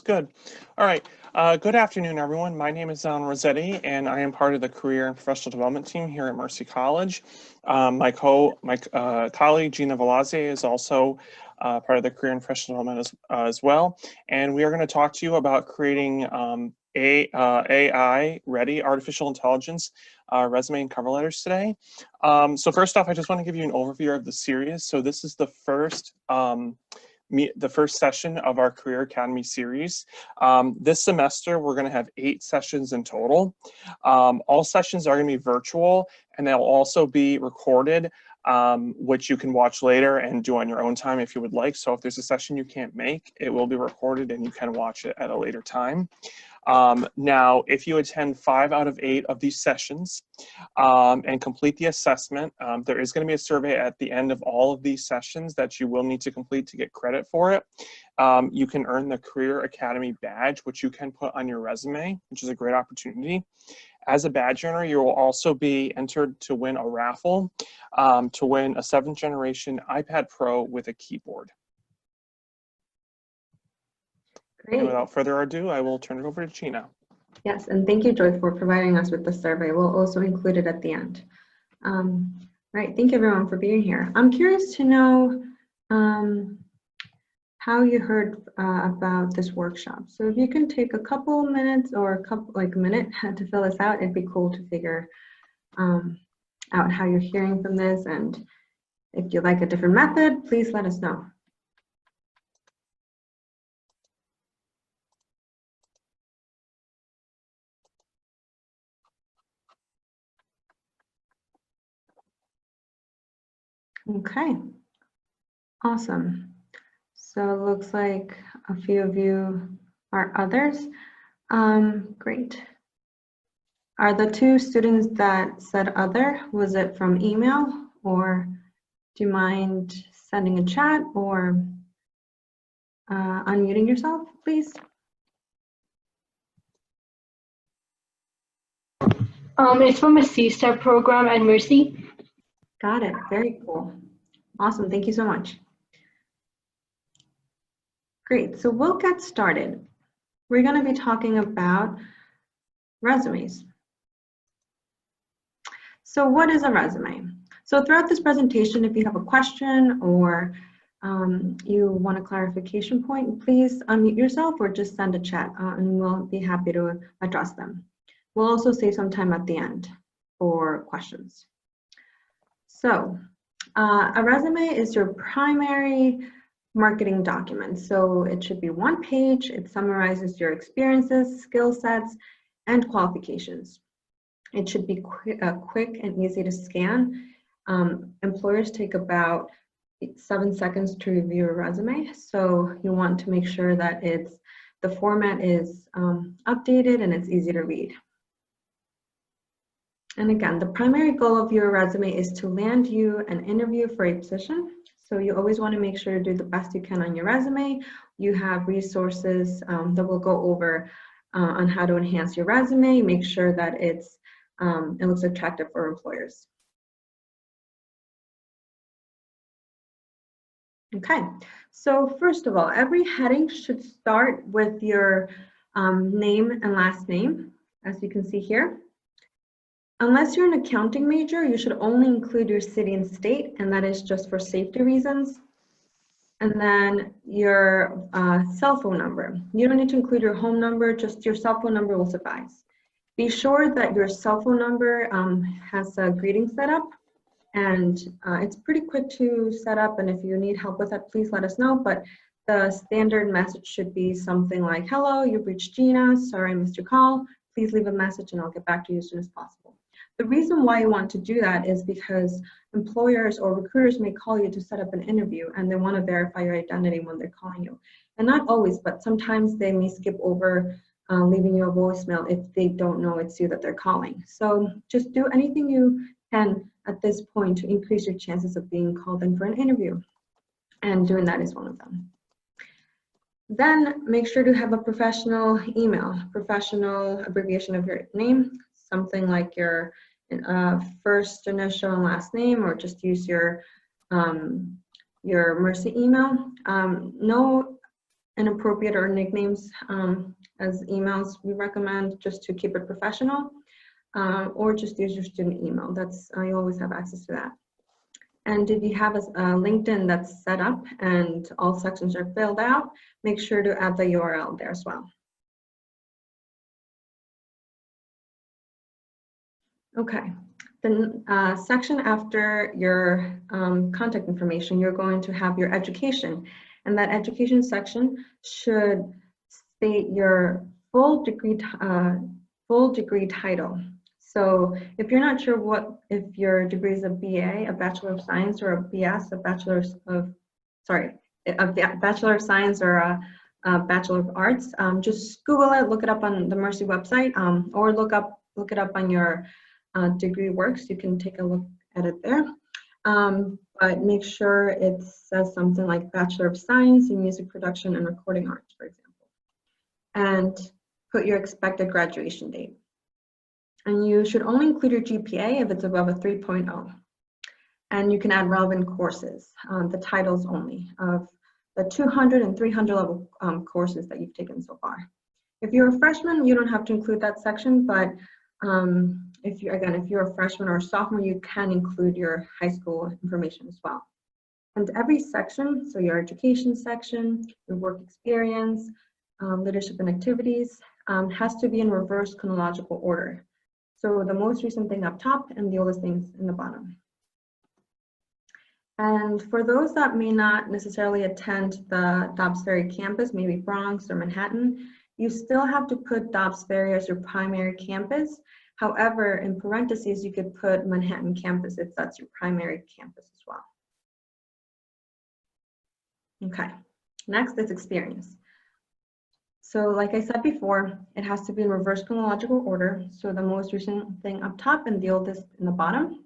good. All right. Good afternoon, everyone. My name is Alan Rossetti, and I am part of the Career and Professional Development team here at Mercy College. My colleague, Gina Velazquez, is also part of the Career and Professional Development as well. And we are going to talk to you about creating AI-ready artificial intelligence resume and cover letters today. So first off, I just want to give you an overview of the series. So this is the first session of our Career Academy series. This semester, we're going to have 8 sessions in total. All sessions are going to be virtual, and they'll also be recorded, which you can watch later and do on your own time if you would like. So if there's a session you can't make, it will be recorded and you can watch it at a later time. Now, if you attend 5 out of 8 of these sessions and complete the assessment, there is going to be a survey at the end of all of these sessions that you will need to complete to get credit for it. You can earn the Career Academy badge, which you can put on your resume, which is a great opportunity. As a badge earner, you will also be entered to win a raffle to win a 7th generation iPad Pro with a keyboard. Great. And without further ado, I will turn it over to Gina. Yes, and thank you, Joy, for providing us with the survey. We'll also include it at the end. Right, thank you everyone for being here. I'm curious to know how you heard about this workshop. So if you can take a couple minutes or a minute to fill this out, it'd be cool to figure out how you're hearing from this. And if you'd like a different method, please let us know. Okay, awesome. So it looks like a few of you are others. Great. Are the 2 students that said other, was it from email, or do you mind sending a chat or unmuting yourself, please? It's from a C-STEP program at Mercy. Got it, very cool. Awesome, thank you so much. Great, so we'll get started. We're going to be talking about resumes. So what is a resume? So throughout this presentation, if you have a question or you want a clarification point, please unmute yourself or just send a chat and we'll be happy to address them. We'll also save some time at the end for questions. So a resume is your primary marketing document. So it should be 1 page. It summarizes your experiences, skill sets, and qualifications. It should be quick and easy to scan. Employers take about 7 seconds to review a resume. So you want to make sure that the format is updated and it's easy to read. And again, the primary goal of your resume is to land you an interview for a position. So you always want to make sure to do the best you can on your resume. You have resources that will go over on how to enhance your resume, make sure that it looks attractive for employers. Okay, so first of all, every heading should start with your name and last name, as you can see here. Unless you're an accounting major, you should only include your city and state, and that is just for safety reasons. And then your cell phone number. You don't need to include your home number, just your cell phone number will suffice. Be sure that your cell phone number has a greeting set up, and it's pretty quick to set up, and if you need help with that, please let us know. But the standard message should be something like, hello, you've reached Gina, sorry I missed your call. Please leave a message and I'll get back to you as soon as possible. The reason why you want to do that is because employers or recruiters may call you to set up an interview and they want to verify your identity when they're calling you. And not always, but sometimes they may skip over leaving you a voicemail if they don't know it's you that they're calling. So just do anything you can at this point to increase your chances of being called in for an interview. And doing that is one of them. Then make sure to have a professional email, professional abbreviation of your name, something like your first initial and last name, or just use your Mercy email. No inappropriate or nicknames as emails, we recommend just to keep it professional, or just use your student email. That's you always have access to that. And if you have a LinkedIn that's set up and all sections are filled out, make sure to add the URL there as well. Okay, the section after your contact information, you're going to have your education. And that education section should state your full degree title. So if you're not sure if your degree is a BA, a Bachelor of Science, or a BS, a Bachelor of Science, or a Bachelor of Arts, just Google it, look it up on the Mercy website, or look it up on your degree works. You can take a look at it there. But make sure it says something like Bachelor of Science in Music Production and Recording Arts, for example. And put your expected graduation date. And you should only include your GPA if it's above a 3.0. And you can add relevant courses, the titles only of the 200 and 300 level courses that you've taken so far. If you're a freshman, you don't have to include that section, but if you're a freshman or a sophomore, you can include your high school information as well. And every section, so your education section, your work experience, leadership and activities, has to be in reverse chronological order. So the most recent thing up top and the oldest things in the bottom. And for those that may not necessarily attend the Dobbs Ferry campus, maybe Bronx or Manhattan, you still have to put Dobbs Ferry as your primary campus. However, in parentheses, you could put Manhattan campus if that's your primary campus as well. Okay, next is experience. So like I said before, it has to be in reverse chronological order. So the most recent thing up top and the oldest in the bottom.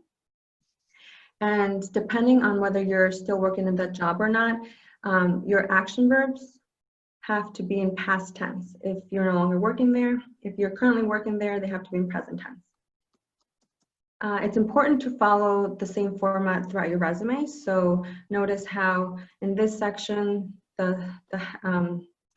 And depending on whether you're still working in that job or not, your action verbs have to be in past tense. If you're no longer working there, if you're currently working there, they have to be in present tense. It's important to follow the same format throughout your resume. So notice how in this section, the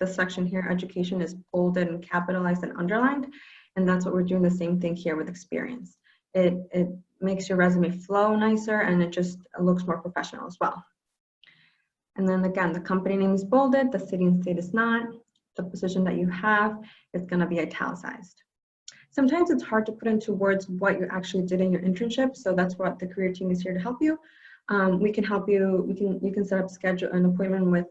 section here, education, is bolded and capitalized and underlined. And that's what we're doing the same thing here with experience. It makes your resume flow nicer and it just looks more professional as well. And then again, the company name is bolded, the city and state is not, the position that you have is gonna be italicized. Sometimes it's hard to put into words what you actually did in your internship. So that's what the career team is here to help you. We can help you, you can set up an appointment with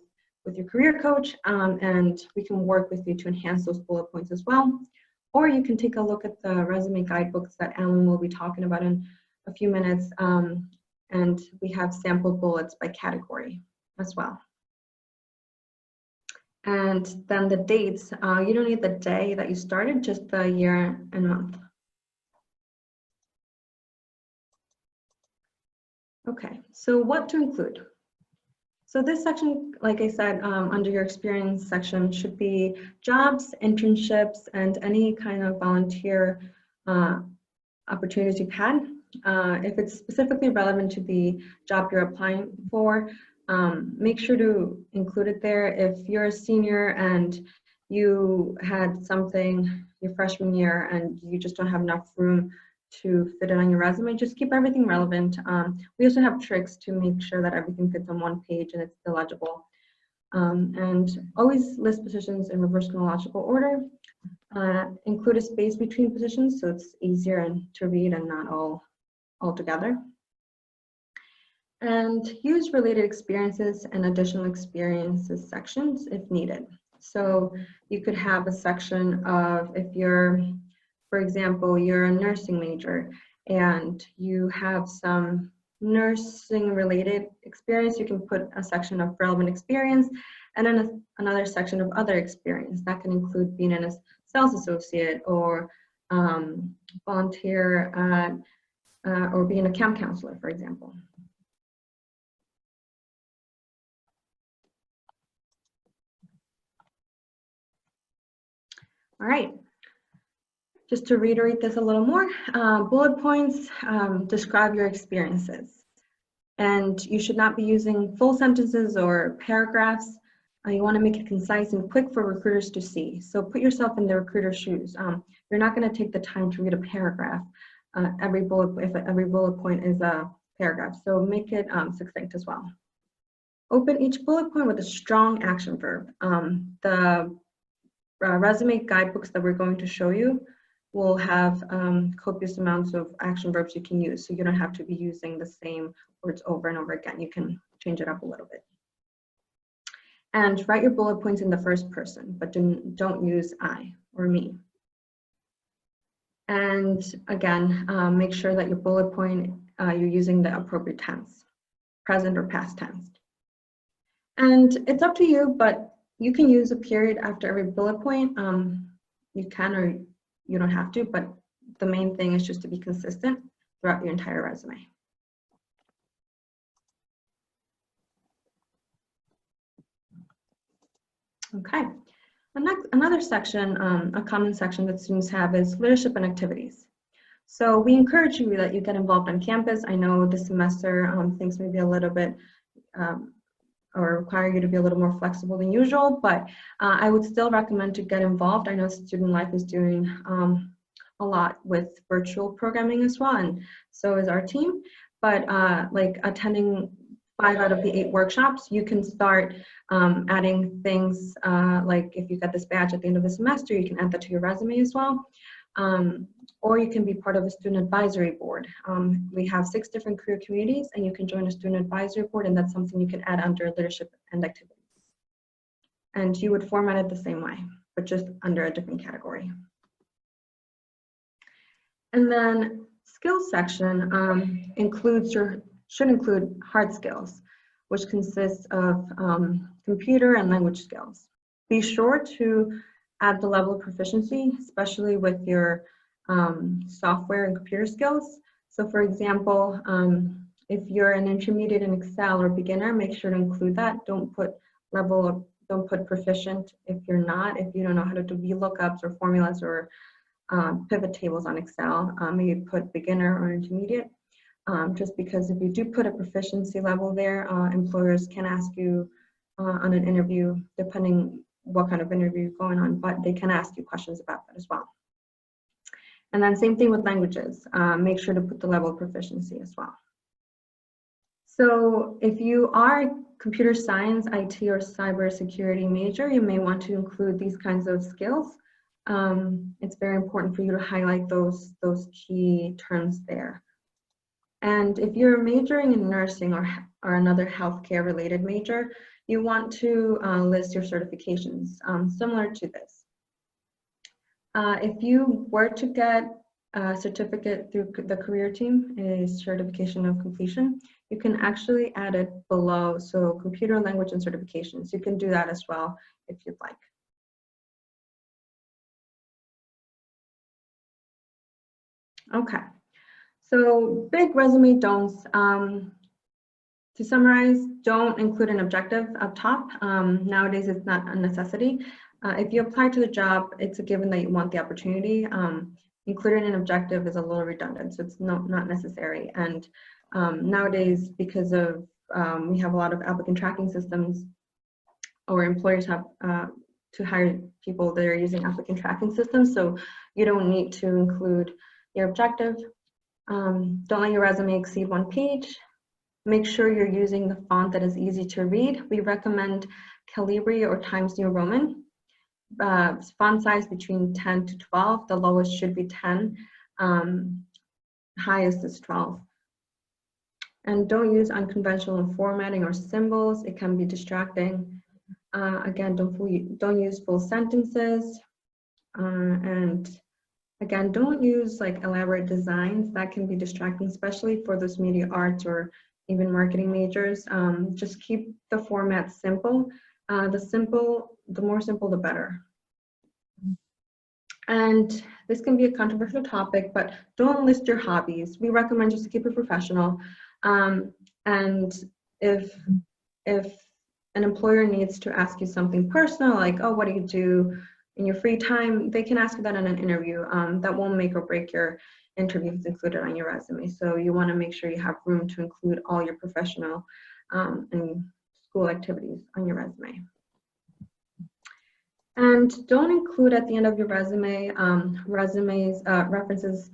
your career coach, and we can work with you to enhance those bullet points as well. Or you can take a look at the resume guidebooks that Alan will be talking about in a few minutes, and we have sample bullets by category as well. And then the dates, you don't need the day that you started, just the year and month. Okay, so what to include? So this section, like I said, under your experience section should be jobs, internships, and any kind of volunteer opportunities you've had. If it's specifically relevant to the job you're applying for, make sure to include it there. If you're a senior and you had something your freshman year and you just don't have enough room to fit it on your resume, just keep everything relevant. We also have tricks to make sure that everything fits on one page and it's still legible. And always list positions in reverse chronological order. Include a space between positions so it's easier to read and not all together. And use related experiences and additional experiences sections if needed. So you could have a section of, if you're, for example, you're a nursing major and you have some nursing related experience, you can put a section of relevant experience and then another section of other experience. That can include being a sales associate or volunteer or being a camp counselor, for example. All right. Just to reiterate this a little more, bullet points describe your experiences. And you should not be using full sentences or paragraphs. You want to make it concise and quick for recruiters to see. So put yourself in the recruiter's shoes. You're not going to take the time to read a paragraph. If every bullet point is a paragraph. So make it succinct as well. Open each bullet point with a strong action verb. The resume guidebooks that we're going to show you will have copious amounts of action verbs you can use. So you don't have to be using the same words over and over again. You can change it up a little bit. And write your bullet points in the first person, but don't use I or me. And again, make sure that your bullet point, you're using the appropriate tense, present or past tense. And it's up to you, but you can use a period after every bullet point. You can or you don't have to, but the main thing is just to be consistent throughout your entire resume. Okay, another section, a common section that students have is leadership and activities. So we encourage you that you get involved on campus. I know this semester things may be a little bit, or require you to be a little more flexible than usual, but I would still recommend to get involved. I know Student Life is doing a lot with virtual programming as well, and so is our team. But like attending 5 out of the 8 workshops, you can start adding things like if you get this badge at the end of the semester, you can add that to your resume as well. Or you can be part of a student advisory board. We have 6 different career communities, and you can join a student advisory board, and that's something you can add under leadership and activities. And you would format it the same way, but just under a different category. And then skills section should include hard skills, which consists of computer and language skills. Be sure to add the level of proficiency, especially with your software and computer skills. So for example, if you're an intermediate in Excel or beginner, make sure to include that. Don't put proficient if you're not, if you don't know how to do VLOOKUPs or formulas or pivot tables on Excel, maybe put beginner or intermediate. Just because if you do put a proficiency level there, employers can ask you on an interview, depending what kind of interview you're going on, but they can ask you questions about that as well. And then same thing with languages. Make sure to put the level of proficiency as well. So if you are computer science, IT, or cybersecurity major, you may want to include these kinds of skills. It's very important for you to highlight those key terms there. And if you're majoring in nursing or another healthcare related major, you want to list your certifications similar to this. If you were to get a certificate through the career team, a certification of completion, you can actually add it below. So computer, language, and certifications. You can do that as well if you'd like. Okay, so big resume don'ts. To summarize, don't include an objective up top. Nowadays, it's not a necessity. If you apply to the job, it's a given that you want the opportunity. Including an objective is a little redundant, so it's not necessary. And nowadays, because of we have a lot of applicant tracking systems, or employers have to hire people that are using applicant tracking systems, so you don't need to include your objective. Don't let your resume exceed 1 page. Make sure you're using the font that is easy to read. We recommend Calibri or Times New Roman. Font size between 10 to 12. The lowest should be 10. Highest is 12. And don't use unconventional formatting or symbols. It can be distracting. Again, don't use full sentences. And again, don't use like elaborate designs. That can be distracting, especially for those media arts or even marketing majors. Just keep the format simple. The more simple, the better. And this can be a controversial topic, but don't list your hobbies. We recommend just to keep it professional. And if an employer needs to ask you something personal, like, oh, what do you do in your free time, they can ask you that in an interview. That won't make or break your interview if it's included on your resume. So you want to make sure you have room to include all your professional and school activities on your resume. And don't include at the end of your resume references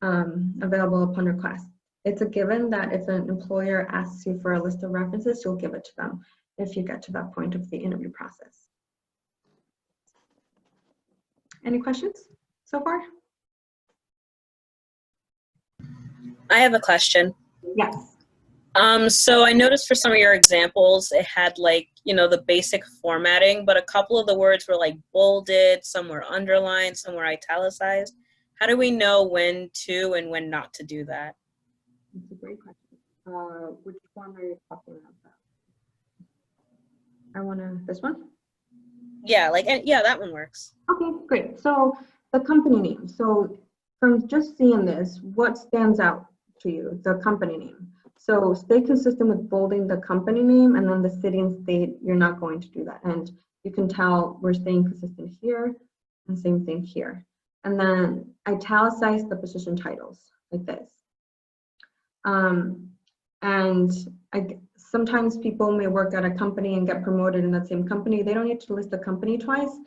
available upon request. It's a given that if an employer asks you for a list of references, you'll give it to them if you get to that point of the interview process. Any questions so far? I have a question. Yes. So I noticed for some of your examples, it had like, you know, the basic formatting, but a couple of the words were like bolded, some were underlined, some were italicized. How do we know when to and when not to do that? That's a great question. Which form are you talking about? This one? Yeah, like, yeah, that one works. Okay, great. So the company name. So from just seeing this, what stands out to you? The company name. So stay consistent with bolding the company name, and then the city and state, you're not going to do that. And you can tell we're staying consistent here, and same thing here. And then italicize the position titles like this. Sometimes people may work at a company and get promoted in that same company. They don't need to list the company twice.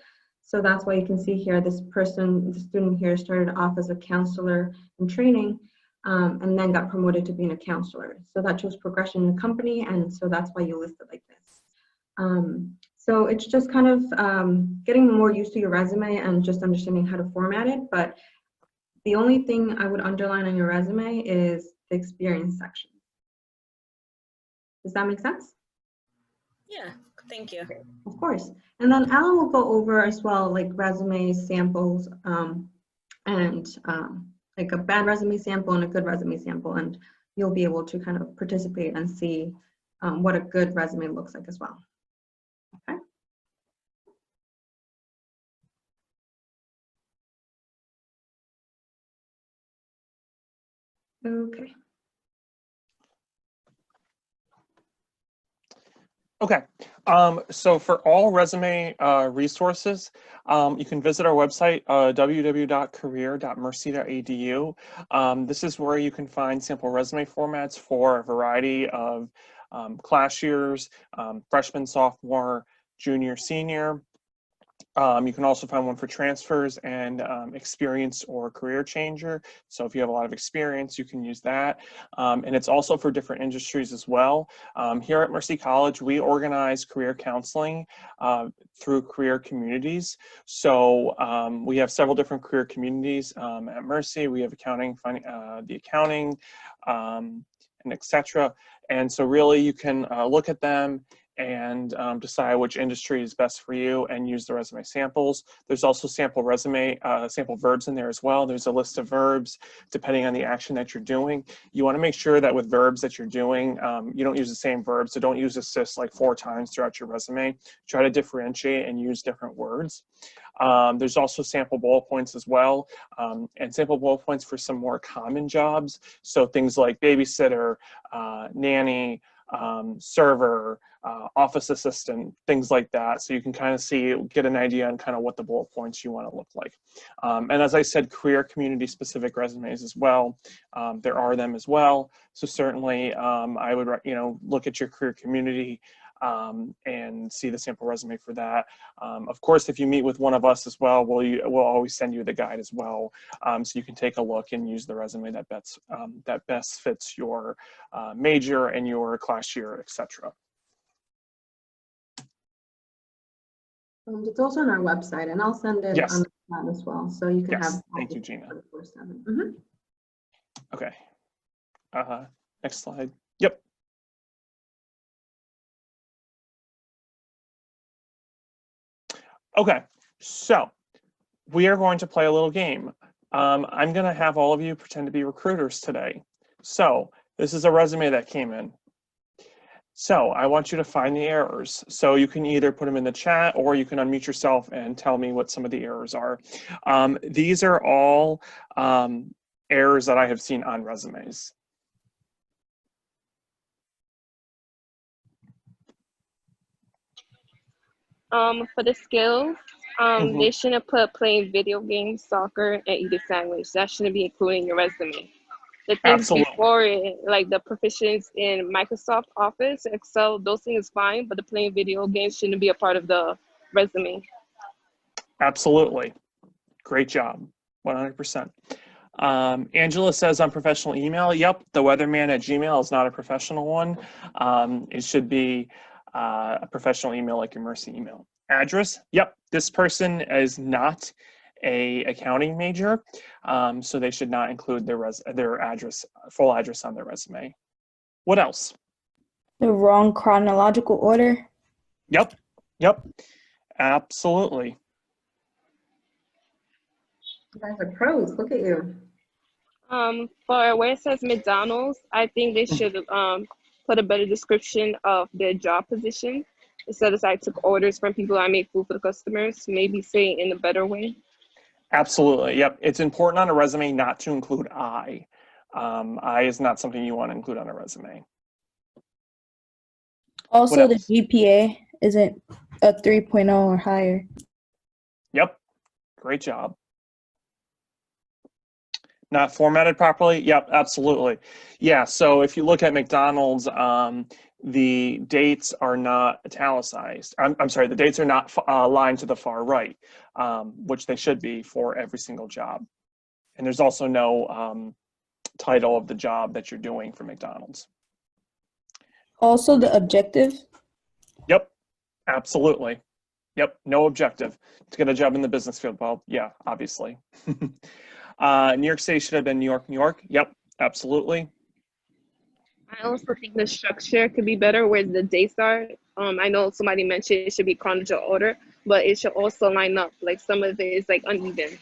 So that's why you can see here, this person, the student here started off as a counselor in training and then got promoted to being a counselor. So that shows progression in the company, and so that's why you list it like this. So it's just kind of getting more used to your resume and just understanding how to format it. But the only thing I would underline on your resume is the experience section. Does that make sense? Yeah, thank you. Of course. And then Alan will go over as well, like resume samples and like a bad resume sample and a good resume sample, and you'll be able to kind of participate and see what a good resume looks like as well. Okay. Okay. Okay, so for all resume resources, you can visit our website, www.career.mercy.edu. This is where you can find sample resume formats for a variety of class years, freshman, sophomore, junior, senior. You can also find one for transfers and experience or career changer. So if you have a lot of experience, you can use that. And it's also for different industries as well. Here at Mercy College, we organize career counseling through career communities. So we have several different career communities at Mercy. We have accounting, the accounting, and etc. And so really you can look at them and decide which industry is best for you and use the resume samples. There's also sample resume, sample verbs in there as well. There's a list of verbs depending on the action that you're doing. You want to make sure that with verbs that you're doing, you don't use the same verb. So don't use assist like 4 times throughout your resume. Try to differentiate and use different words. There's also sample bullet points as well, and sample bullet points for some more common jobs. So things like babysitter, nanny, server, office assistant, things like that. So you can kind of get an idea on kind of what the bullet points you want to look like. And as I said, career community specific resumes as well. There are them as well. So certainly I would, look at your career community and see the sample resume for that. Of course, if you meet with one of us as well, we'll always send you the guide as well, so you can take a look and use the resume that best fits your major and your class year, etc. It's also on our website, and I'll send it Yes. on that as well, so you can have. Thank you, Gina. 24/7. Okay. Next slide. Yep. Okay, so we are going to play a little game. I'm going to have all of you pretend to be recruiters today. So this is a resume that came in. So I want you to find the errors. So you can either put them in the chat or you can unmute yourself and tell me what some of the errors are. These are all errors that I have seen on resumes. For the skills, they shouldn't put playing video games, soccer, and eat a sandwich. That shouldn't be included in your resume. The things Absolutely. before it, like the proficiency in Microsoft Office, Excel, those things is fine, but the playing video games shouldn't be a part of the resume. Absolutely. Great job. 100%. Angela says on professional email, yep, the weatherman@gmail is not a professional one. It should be a professional email like your Mercy email. Address, yep, this person is not a accounting major, so they should not include their address, full address on their resume. What else? The wrong chronological order. Yep, yep, absolutely. You guys are pros. Look at you. For where it says McDonald's, I think they should put a better description of their job position. Instead of I took orders from people, I made food for the customers. Maybe say it in a better way. Absolutely, yep. It's important on a resume not to include I. I is not something you want to include on a resume. Also, the GPA isn't a 3.0 or higher. Yep, great job. Not formatted properly? Yep, absolutely. Yeah, so if you look at McDonald's, the dates are not italicized. I'm sorry, the dates are not aligned to the far right, which they should be for every single job. And there's also no title of the job that you're doing for McDonald's. Also, the objective. Yep, absolutely. Yep, no objective. To get a job in the business field, well, yeah, obviously. New York City should have been New York, New York. Yep, absolutely. I also think the structure could be better where the dates are. I know somebody mentioned it should be chronological order, but it should also line up. Like some of it is like uneven.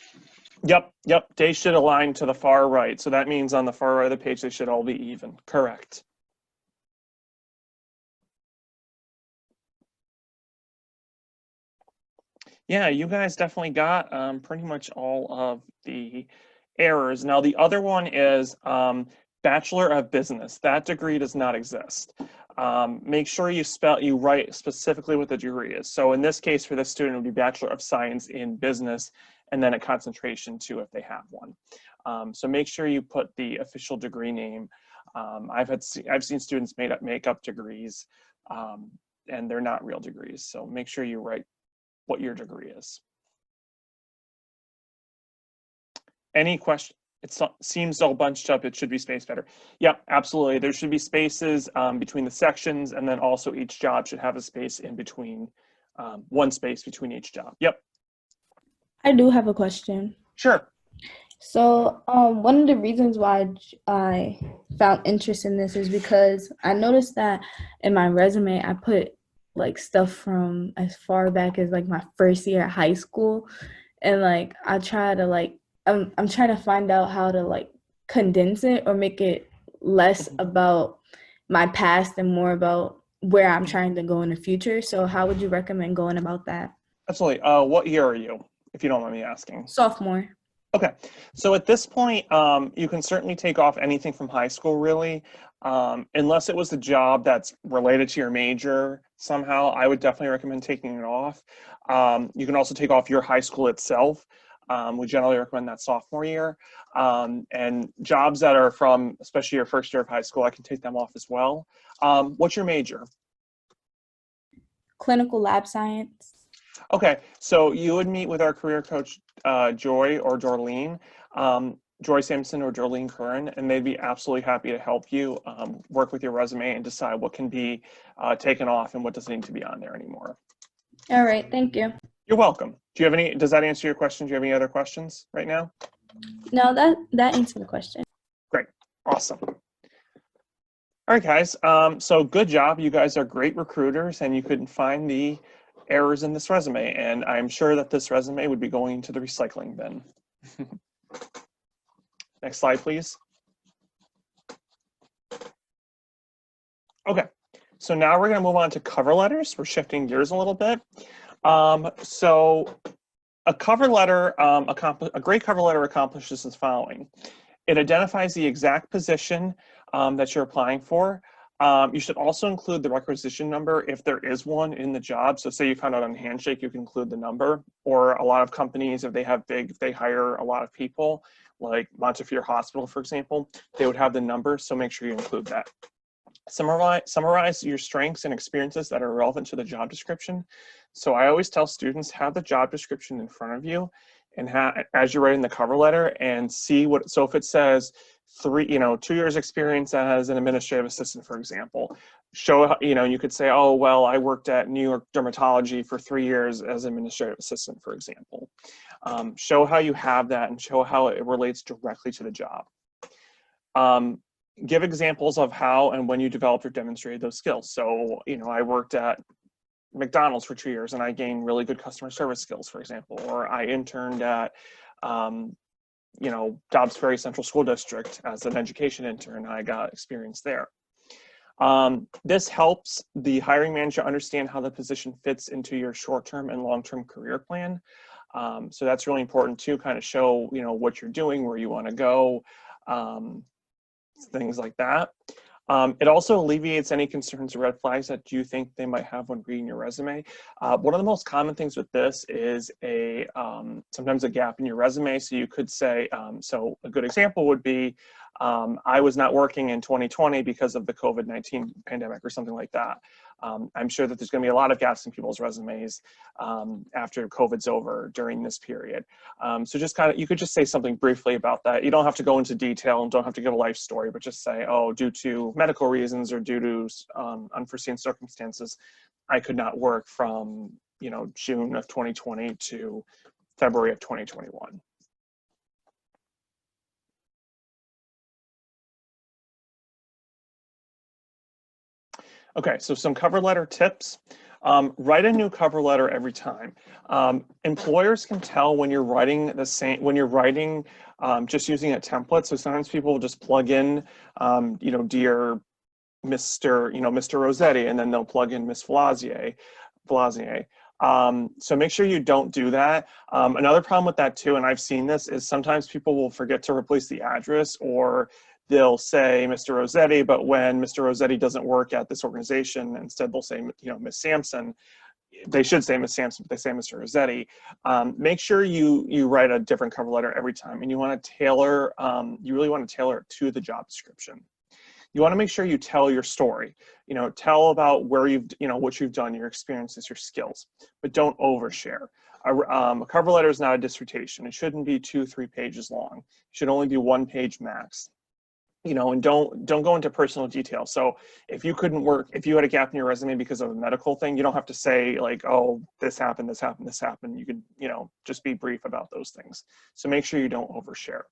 Yep, yep. Days should align to the far right. So that means on the far right of the page, they should all be even. Correct. Yeah, you guys definitely got pretty much all of the errors. Now, the other one is Bachelor of Business. That degree does not exist. Make sure you write specifically what the degree is. So in this case, for this student, it would be Bachelor of Science in Business, and then a concentration too if they have one. So make sure you put the official degree name. I've seen students make up degrees, and they're not real degrees. So make sure you write what your degree is. Any question? It seems all bunched up. It should be spaced better. Yeah, absolutely. There should be spaces between the sections, and then also each job should have a space in between, one space between each job. Yep. I do have a question. Sure. So one of the reasons why I found interest in this is because I noticed that in my resume, I put like stuff from as far back as like my first year at high school. And like, I try to like, I'm trying to find out how to like condense it or make it less about my past and more about where I'm trying to go in the future. So how would you recommend going about that? Absolutely. What year are you, if you don't mind me asking? Sophomore. Okay, so at this point, you can certainly take off anything from high school, really, unless it was a job that's related to your major somehow. I would definitely recommend taking it off. You can also take off your high school itself. We generally recommend that sophomore year. And jobs that are from, especially your first year of high school, I can take them off as well. What's your major? Clinical lab science. Okay, so you would meet with our career coach, Joy or Jorlene, Joy Sampson or Jorlene Curran, and they'd be absolutely happy to help you work with your resume and decide what can be taken off and what doesn't need to be on there anymore. All right, thank you. You're welcome. Do you have any, does that answer your question? Do you have any other questions right now? No, that answered the question. Great, awesome. All right, guys, so good job. You guys are great recruiters and you couldn't find the errors in this resume, and I'm sure that this resume would be going to the recycling bin. Next slide, please. Okay, so now we're going to move on to cover letters. We're shifting gears a little bit. So a cover letter, a great cover letter accomplishes the following. It identifies the exact position that you're applying for. You should also include the requisition number if there is one in the job. So say you found out on Handshake, you can include the number, or a lot of companies, if they hire a lot of people, like Montefiore Hospital, for example, they would have the number. So make sure you include that. Summarize your strengths and experiences that are relevant to the job description. So I always tell students, have the job description in front of you, and as you're writing the cover letter, and see what, so if it says 2 years experience as an administrative assistant, for example, show, you could say, oh, well, I worked at New York Dermatology for 3 years as administrative assistant, for example. Show how you have that and show how it relates directly to the job. Give examples of how and when you developed or demonstrated those skills. So, I worked at McDonald's for 2 years and I gained really good customer service skills, for example, or I interned at, Dobbs Ferry Central School District as an education intern. I got experience there. This helps the hiring manager understand how the position fits into your short-term and long-term career plan. So that's really important to kind of show, what you're doing, where you want to go, things like that. It also alleviates any concerns or red flags that you think they might have when reading your resume. One of the most common things with this is sometimes a gap in your resume. So you could say, so a good example would be, I was not working in 2020 because of the COVID-19 pandemic or something like that. I'm sure that there's going to be a lot of gaps in people's resumes after COVID's over during this period. So just you could just say something briefly about that. You don't have to go into detail and don't have to give a life story, but just say, oh, due to medical reasons or due to unforeseen circumstances, I could not work from, June of 2020 to February of 2021. Okay, so some cover letter tips. Write a new cover letter every time. Employers can tell when you're writing just using a template. So sometimes people will just plug in, dear Mr. Rossetti, and then they'll plug in Miss Blasier. So make sure you don't do that. Another problem with that too, and I've seen this, is sometimes people will forget to replace the address, or they'll say Mr. Rossetti, but when Mr. Rossetti doesn't work at this organization, instead they'll say, Miss Sampson. They should say Miss Sampson, but they say Mr. Rossetti. Make sure you write a different cover letter every time, and you want to tailor, you really want to tailor it to the job description. You want to make sure you tell your story, tell about where what you've done, your experiences, your skills, but don't overshare. A cover letter is not a dissertation. It shouldn't be 2-3 pages long. It should only be 1 page max. And don't go into personal detail. So if you couldn't work, if you had a gap in your resume because of a medical thing, you don't have to say like, oh, this happened, this happened, this happened. You could, just be brief about those things. So make sure you don't overshare.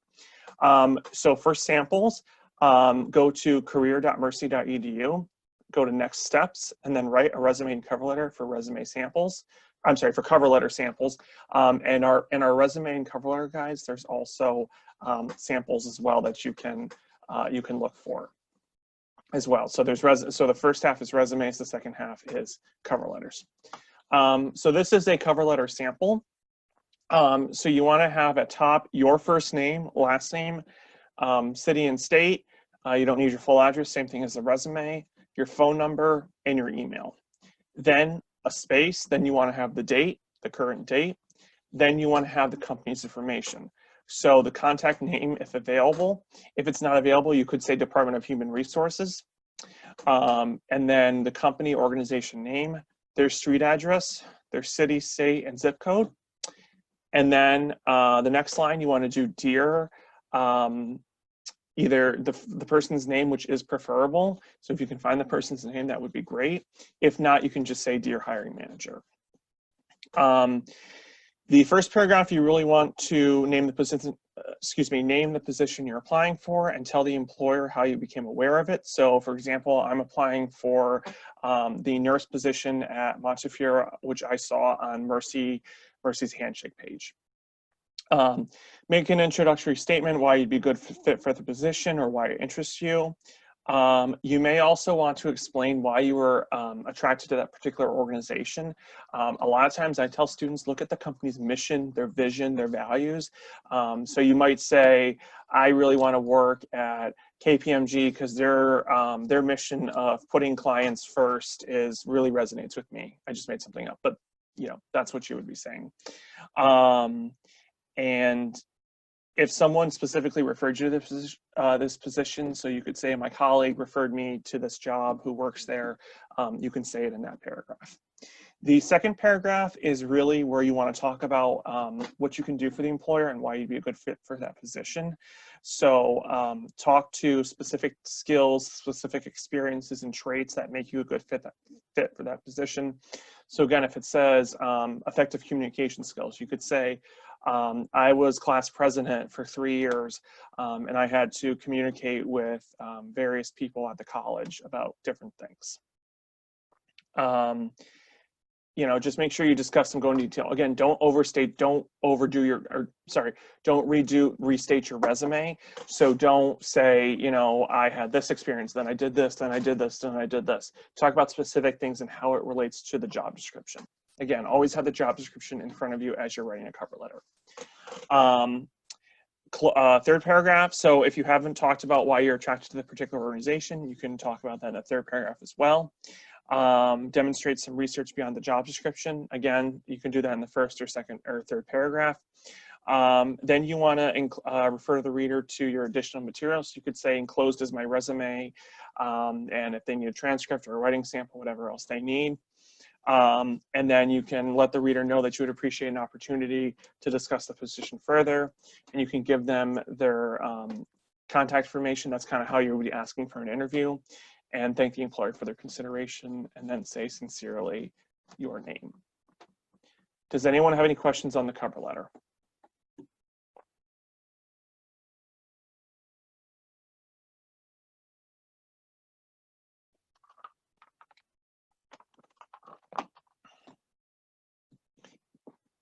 So for samples, go to Career.mercy.edu, go to next steps, and then write a resume and cover letter for resume samples. I'm sorry, for cover letter samples. And our resume and cover letter guides, there's also samples as well that you can look for as well. So so the first half is resumes, the second half is cover letters. So this is a cover letter sample. So you want to have at top your first name, last name, city and state. You don't need your full address, same thing as the resume, your phone number, and your email. Then a space, then you want to have the date, the current date. Then you want to have the company's information. So the contact name, if available. If it's not available, you could say Department of Human Resources. And then the company organization name, their street address, their city, state, and zip code. And then the next line, you want to do dear, either the person's name, which is preferable. So if you can find the person's name, that would be great. If not, you can just say dear hiring manager. The first paragraph, you really want to name the position you're applying for and tell the employer how you became aware of it. So for example, I'm applying for the nurse position at Montefiore, which I saw on Mercy's handshake page. Make an introductory statement why you'd be a good fit for the position or why it interests you. You may also want to explain why you were attracted to that particular organization. A lot of times I tell students, look at the company's mission, their vision, their values. So you might say, I really want to work at KPMG because their mission of putting clients first really resonates with me. I just made something up, but that's what you would be saying. And if someone specifically referred you to this position, so you could say, my colleague referred me to this job who works there, you can say it in that paragraph. The second paragraph is really where you want to talk about what you can do for the employer and why you'd be a good fit for that position. So talk to specific skills, specific experiences and traits that make you a good fit for that position. So again, if it says effective communication skills, you could say, I was class president for 3 years, and I had to communicate with various people at the college about different things. You know, just make sure you discuss them, go into detail. Again, don't overstate, don't overdo your, don't restate your resume. So don't say, you know, I had this experience, then I did this, then I did this, then I did this. Talk about specific things and how it relates to the job description. Again, always have the job description in front of you as you're writing a cover letter. Third paragraph, so if you haven't talked about why you're attracted to the particular organization, you can talk about that in the third paragraph as well. Demonstrate some research beyond the job description. Again, you can do that in the first or second or third paragraph. Then you want to refer the reader to your additional materials. You could say enclosed is my resume, and if they need a transcript or a writing sample, whatever else they need. And then you can let the reader know that you would appreciate an opportunity to discuss the position further, and you can give them their contact information. That's kind of how you would be asking for an interview, and thank the employer for their consideration, and then say sincerely your name. Does anyone have any questions on the cover letter?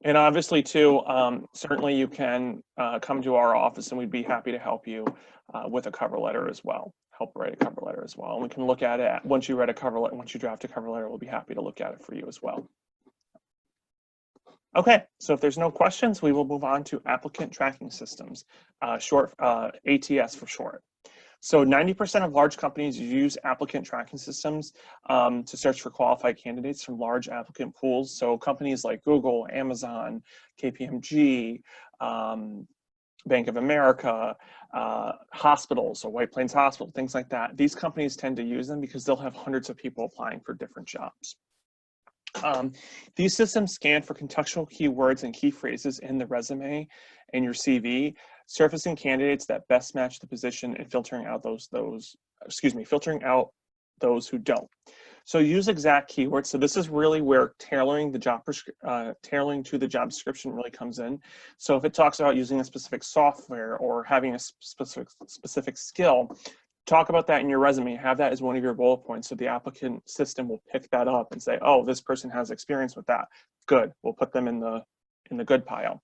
And obviously too, certainly you can come to our office and we'd be happy to help you with a cover letter as well, help write a cover letter as well. And we can look at it once you write a cover letter, once you draft a cover letter, we'll be happy to look at it for you as well. Okay, so if there's no questions, we will move on to applicant tracking systems, short ATS for short. So 90% of large companies use applicant tracking systems to search for qualified candidates from large applicant pools. So companies like Google, Amazon, KPMG, Bank of America, hospitals, so White Plains Hospital, things like that. These companies tend to use them because they'll have hundreds of people applying for different jobs. These systems scan for contextual keywords and key phrases in the resume and your CV, surfacing candidates that best match the position and filtering out filtering out those who don't. So use exact keywords. So this is really where tailoring to the job description really comes in. So if it talks about using a specific software or having a specific skill, talk about that in your resume, have that as one of your bullet points, so the applicant system will pick that up and say, oh, this person has experience with that. Good, we'll put them in the good pile.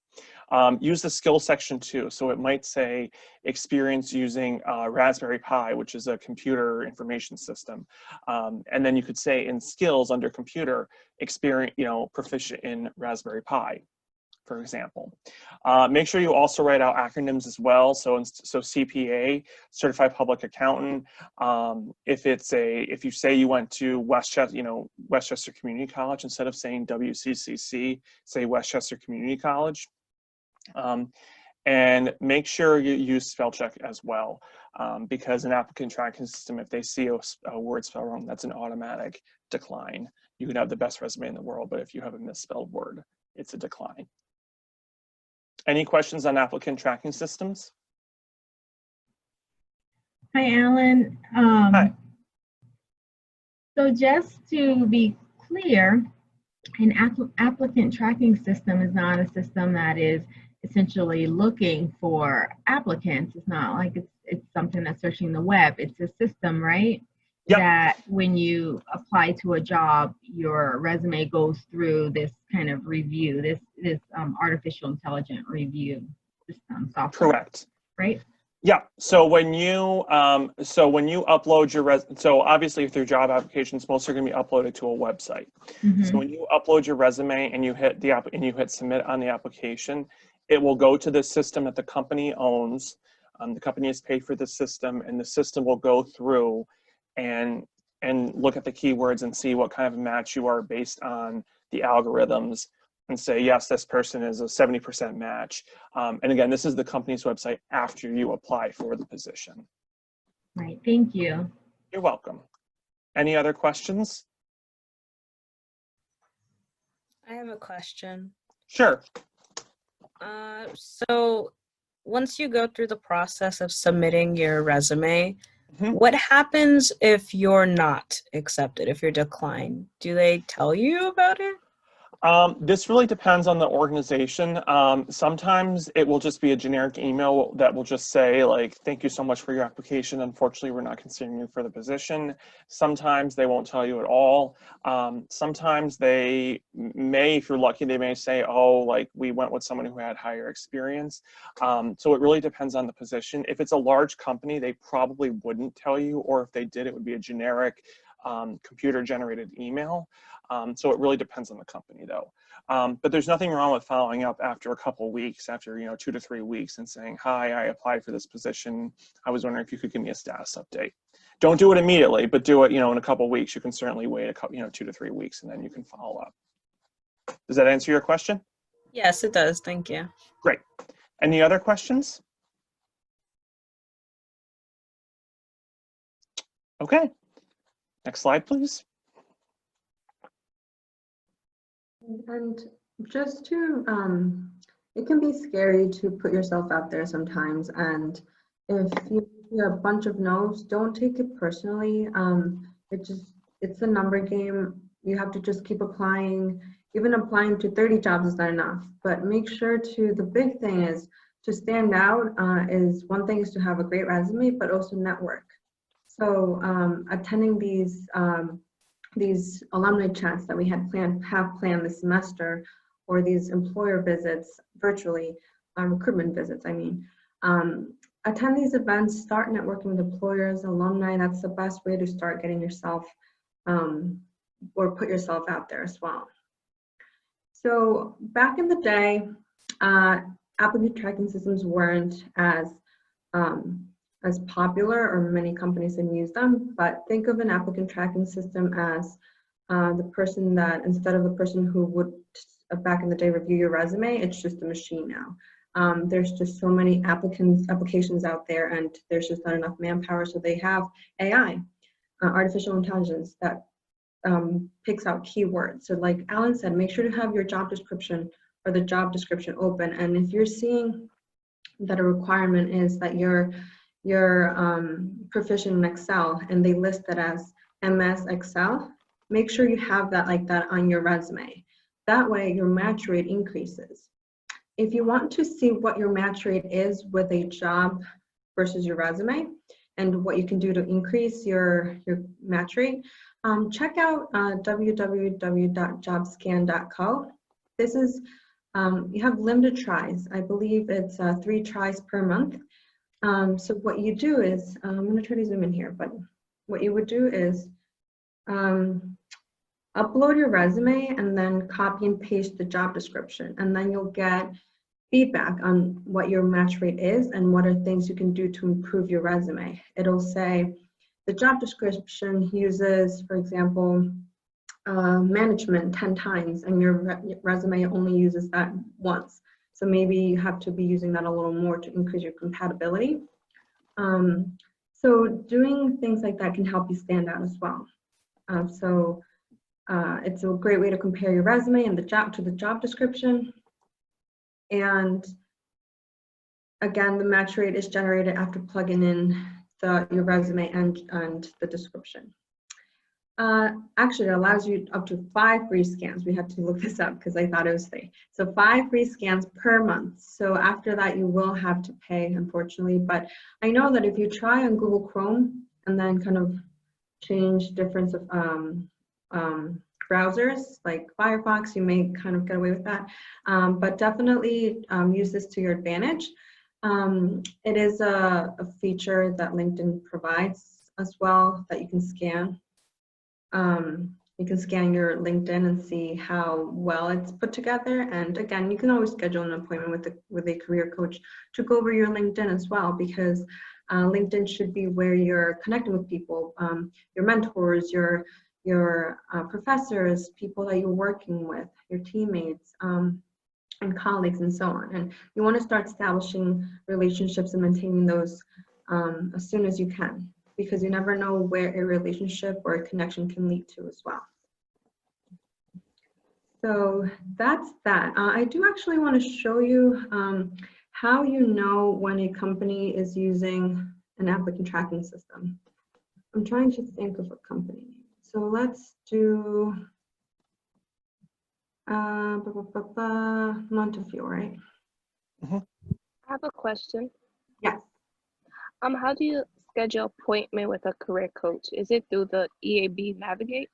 Use the skill section too. So it might say experience using Raspberry Pi, which is a computer information system. And then you could say in skills under computer, experience, proficient in Raspberry Pi, for example. Make sure you also write out acronyms as well. So CPA, Certified Public Accountant. If you say you went to Westchester Community College, instead of saying WCCC, say Westchester Community College. And make sure you use spell check as well, because an applicant tracking system, if they see a word spelled wrong, that's an automatic decline. You could have the best resume in the world, but if you have a misspelled word, it's a decline. Any questions on applicant tracking systems? Hi, Alan. Hi. So just to be clear, an applicant tracking system is not a system that is essentially looking for applicants. It's not like it's something that's searching the web. It's a system, right? Yep. That when you apply to a job, your resume goes through this kind of review, this artificial intelligent review system software. Correct. Right? Yeah. So when you upload your so obviously through job applications, most are going to be uploaded to a website. Mm-hmm. So when you upload your resume and you hit submit on the application, it will go to the system that the company owns. The company has paid for the system, and the system will go through and look at the keywords and see what kind of match you are based on the algorithms and say, yes, this person is a 70% match. And again, this is the company's website after you apply for the position. Right, thank you. You're welcome. Any other questions? I have a question. Sure. So once you go through the process of submitting your resume, Mhm. what happens if you're not accepted, if you're declined? Do they tell you about it? This really depends on the organization. Sometimes it will just be a generic email that will just say, like, thank you so much for your application. Unfortunately, we're not considering you for the position. Sometimes they won't tell you at all. Sometimes they may, if you're lucky, they may say, oh, like, we went with someone who had higher experience. So it really depends on the position. If it's a large company, they probably wouldn't tell you, or if they did, it would be a generic computer-generated email. So it really depends on the company, though. But there's nothing wrong with following up after a couple weeks, after 2 to 3 weeks, and saying, hi, I applied for this position. I was wondering if you could give me a status update. Don't do it immediately, but do it in a couple weeks. You can certainly wait a couple 2 to 3 weeks, and then you can follow up. Does that answer your question? Yes, it does. Thank you. Great. Any other questions? Okay. Next slide, please. And just to, it can be scary to put yourself out there sometimes. And if you hear a bunch of no's, don't take it personally. It's a number game. You have to just keep applying. Even applying to 30 jobs is not enough. But make sure the big thing is to stand out. Is one thing is to have a great resume, but also network. So attending these alumni chats that we have planned this semester, or these employer visits virtually, recruitment visits, I mean. Attend these events, start networking with employers, alumni. That's the best way to start getting yourself or put yourself out there as well. So back in the day, applicant tracking systems weren't as popular, or many companies didn't use them, but think of an applicant tracking system as the person that, instead of the person who would back in the day review your resume, it's just a machine now. There's just so many applications out there, and there's just not enough manpower, so they have AI, artificial intelligence, that picks out keywords. So like Alan said, make sure to have your job description or the job description open, and if you're seeing that a requirement is that you're proficient in Excel, and they list it as MS Excel, make sure you have that like that on your resume. That way your match rate increases. If you want to see what your match rate is with a job versus your resume, and what you can do to increase your match rate, check out www.jobscan.co. This is, you have limited tries. I believe it's 3 tries per month. So what you do is, I'm going to try to zoom in here, but what you would do is upload your resume and then copy and paste the job description, and then you'll get feedback on what your match rate is and what are things you can do to improve your resume. It'll say the job description uses, for example, management 10 times, and your resume only uses that once. So maybe you have to be using that a little more to increase your compatibility. So doing things like that can help you stand out as well. It's a great way to compare your resume and the job description. And again, the match rate is generated after plugging in your resume and the description. Actually, it allows you up to 5 free scans. We had to look this up because I thought it was 3. So 5 free scans per month. So after that, you will have to pay, unfortunately. But I know that if you try on Google Chrome and then kind of change different browsers like Firefox, you may kind of get away with that. But definitely use this to your advantage. It is a feature that LinkedIn provides as well, that you can scan. You can scan your LinkedIn and see how well it's put together. And again, you can always schedule an appointment with a career coach to go over your LinkedIn as well, because LinkedIn should be where you're connecting with people, your mentors, your your professors, people that you're working with, your teammates, and colleagues, and so on. And you want to start establishing relationships and maintaining those as soon as you can, because you never know where a relationship or a connection can lead to as well. So that's that. I do actually want to show you how you know when a company is using an applicant tracking system. I'm trying to think of a company. So let's do Montefiore, right? I have a question. Yes. How do you schedule appointment with a career coach? Is it through the EAB Navigate?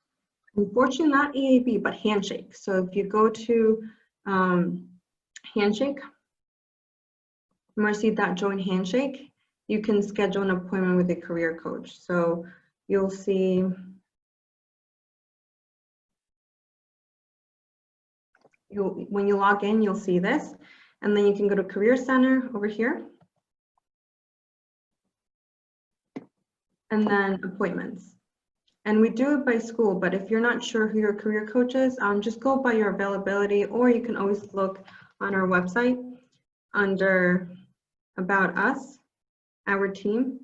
Unfortunately, not EAB, but Handshake. So if you go to Handshake, mercy.join Handshake, you can schedule an appointment with a career coach. So you'll see when you log in, you'll see this, and then you can go to Career Center over here, and then appointments. And we do it by school, but if you're not sure who your career coach is, just go by your availability, or you can always look on our website under About Us, our team.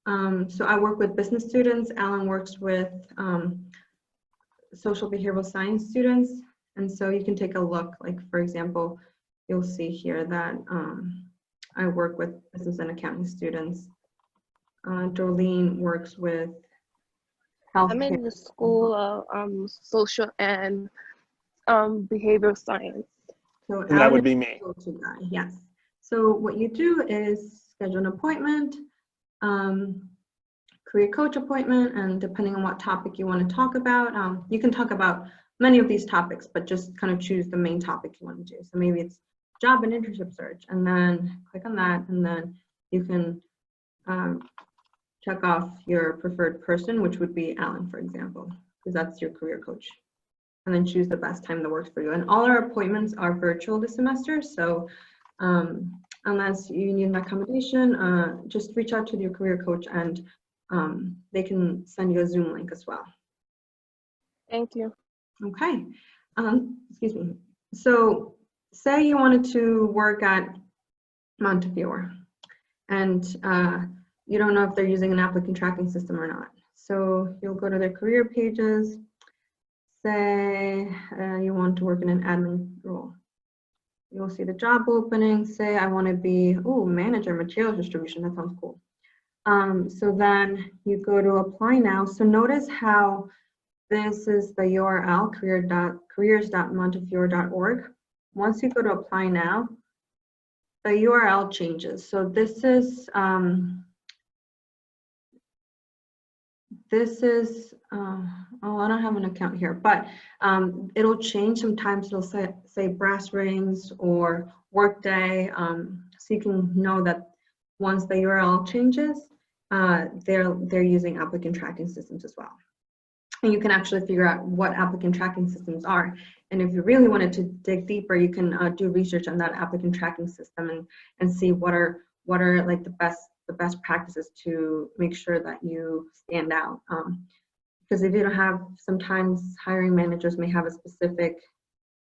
So I work with business students, Alan works with social behavioral science students, and so you can take a look. Like, for example, you'll see here that I work with business and accounting students. Dorleen works with healthcare. I'm in the School of Social and Behavioral Science. So And that would be me. go-to guy, yes. So what you do is schedule an appointment, career coach appointment, and depending on what topic you want to talk about, you can talk about many of these topics, but just kind of choose the main topic you want to do. So maybe it's job and internship search, and then click on that, and then you can check off your preferred person, which would be Alan, for example, because that's your career coach. And then choose the best time that works for you. And all our appointments are virtual this semester, so unless you need an accommodation, just reach out to your career coach, and they can send you a Zoom link as well. Thank you. Okay, excuse me. So say you wanted to work at Montefiore, and you don't know if they're using an applicant tracking system or not. So you'll go to their career pages, say you want to work in an admin role. You'll see the job opening, say I want to be, manager, materials distribution, that sounds cool. So then you go to apply now. So notice how this is the URL, careers.montefiore.org. Once you go to apply now, the URL changes. So this is, I don't have an account here, but it'll change. Sometimes it'll say Brass Rings or Workday, so you can know that once the URL changes, they're using applicant tracking systems as well. And you can actually figure out what applicant tracking systems are. And if you really wanted to dig deeper, you can do research on that applicant tracking system and see what are like the best practices to make sure that you stand out. Because if you don't have, sometimes hiring managers may have a specific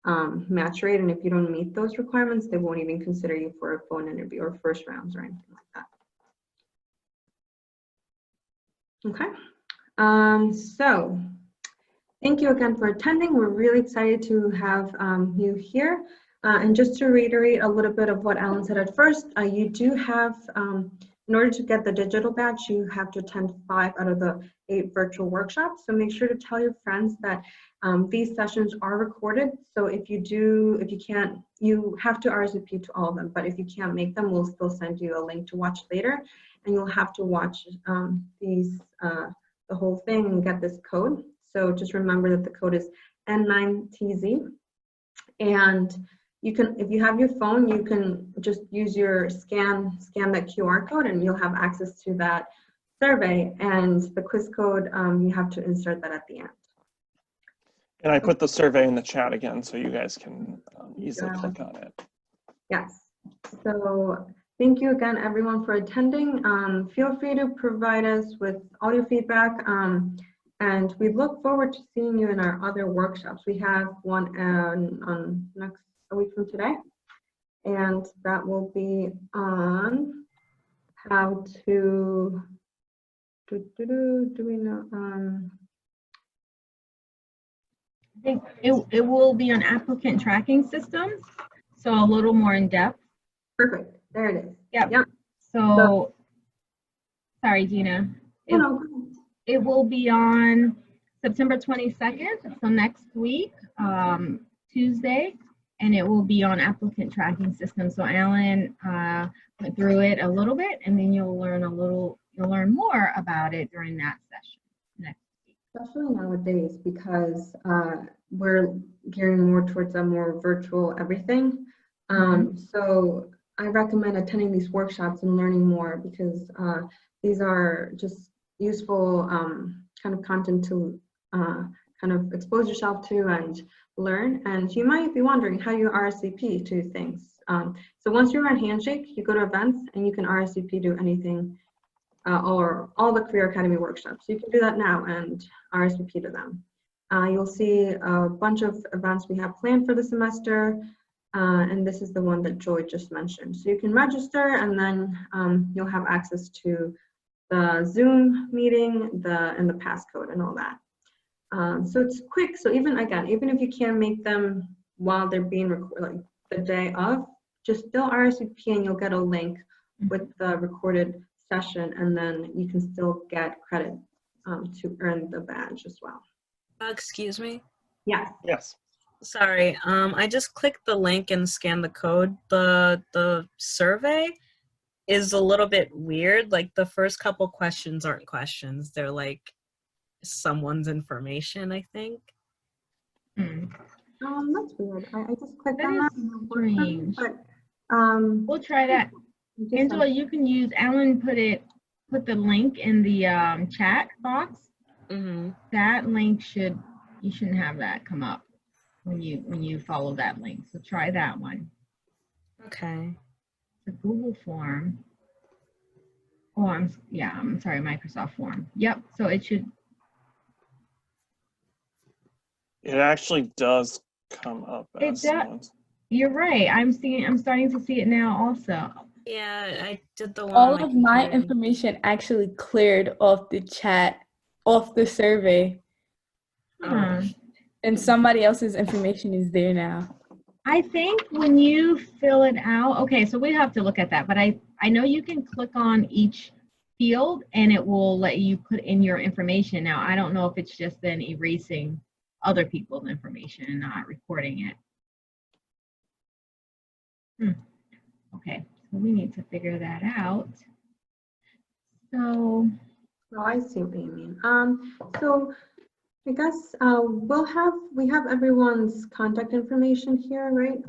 match rate, and if you don't meet those requirements, they won't even consider you for a phone interview or first rounds or anything like that. Okay. So thank you again for attending. We're really excited to have you here. And just to reiterate a little bit of what Alan said at first, you do have, in order to get the digital badge, you have to attend 5 out of the 8 virtual workshops. So make sure to tell your friends that these sessions are recorded. So if you can't, you have to RSVP to all of them, but if you can't make them, we'll still send you a link to watch later, and you'll have to watch the whole thing and get this code. So just remember that the code is N9TZ, and you can, if you have your phone, you can just use your scan that QR code, and you'll have access to that survey, and the quiz code, you have to insert that at the end. And I put the survey in the chat again, so you guys can easily click on it. Yes. So thank you again, everyone, for attending. Feel free to provide us with all your feedback. And we look forward to seeing you in our other workshops. We have one on a week from today, and that will be on how to do we know? I think it will be on applicant tracking systems, so a little more in depth. Perfect. There it is. Yep. Yep. So, sorry, Gina. Oh, no. It will be on September 22nd, so next week, Tuesday, and it will be on applicant tracking system. So Alan went through it a little bit, and then you'll learn more about it during that session next week. Especially nowadays, because we're gearing more towards a more virtual everything. So I recommend attending these workshops and learning more, because these are just useful kind of content to kind of expose yourself to and learn. And you might be wondering how you RSVP to things. So once you're on Handshake, you go to events and you can RSVP to anything or all the Career Academy workshops. You can do that now and RSVP to them. You'll see a bunch of events we have planned for the semester, and this is the one that Joy just mentioned. So you can register, and then you'll have access to the Zoom meeting, and the passcode and all that. So it's quick. So even if you can't make them while they're being recorded, like the day of, just still RSVP and you'll get a link with the recorded session, and then you can still get credit to earn the badge as well. Excuse me? Yes. Yes. Sorry, I just clicked the link and scanned the code. The survey is a little bit weird. Like the first couple questions aren't questions. They're like someone's information, I think. That's weird. I just clicked That on is that. And it worked for me, strange. but We'll try that. Angela, you can use Alan put the link in the chat box. That link you shouldn't have that come up when you follow that link. So try that one. Okay. It's a Google form. Oh, I'm sorry, Microsoft form. Yep. So it should. It actually does come up as someone's. You're right. I'm starting to see it now also. Yeah, I did the one. All of my information actually cleared off the chat, off the survey. And somebody else's information is there now. I think when you fill it out, okay, so we have to look at that, but I know you can click on each field and it will let you put in your information. Now, I don't know if it's just then erasing other people's information and not recording it. Okay, so we need to figure that out. So, oh, I see what you mean. So I guess we have everyone's contact information here, right?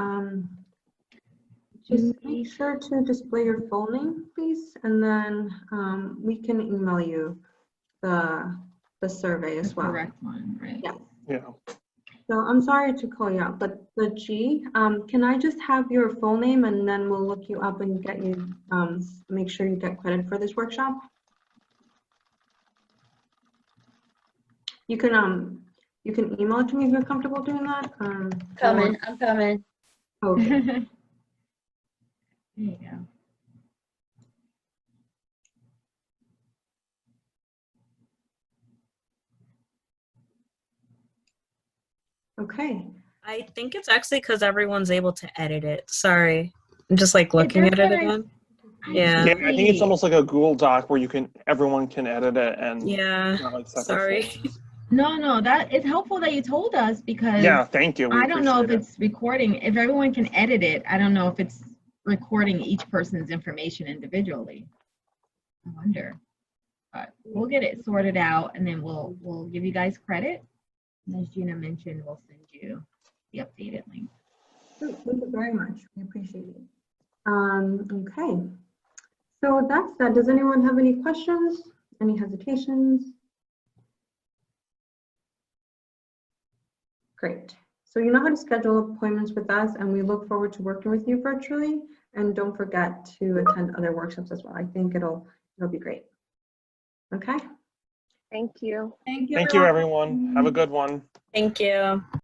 Just make sure to display your full name, please, and then we can email you the survey as well. Correct one, right? Yeah. Yeah. So I'm sorry to call you out, but the G, can I just have your full name and then we'll look you up and get you, make sure you get credit for this workshop? You can email it to me if you're comfortable doing that. I'm coming. Okay. There you go. Okay. I think it's actually because everyone's able to edit it. Sorry. I'm just like looking at it again. Yeah. Yeah, I think it's almost like a Google Doc where everyone can edit it and Yeah. not like separate Sorry. folders. No, that it's helpful that you told us, because Yeah, thank you. I don't know if it's recording. If everyone can edit it, I don't know if it's recording each person's information individually. I wonder. But we'll get it sorted out, and then we'll give you guys credit. And as Gina mentioned, we'll send you the updated link. Thank you very much. We appreciate it. Okay. So with that said, does anyone have any questions? Any hesitations? Great. So you know how to schedule appointments with us, and we look forward to working with you virtually. And don't forget to attend other workshops as well. I think it'll be great. Okay. Thank you. Thank you. Thank you, everyone. Have a good one. Thank you.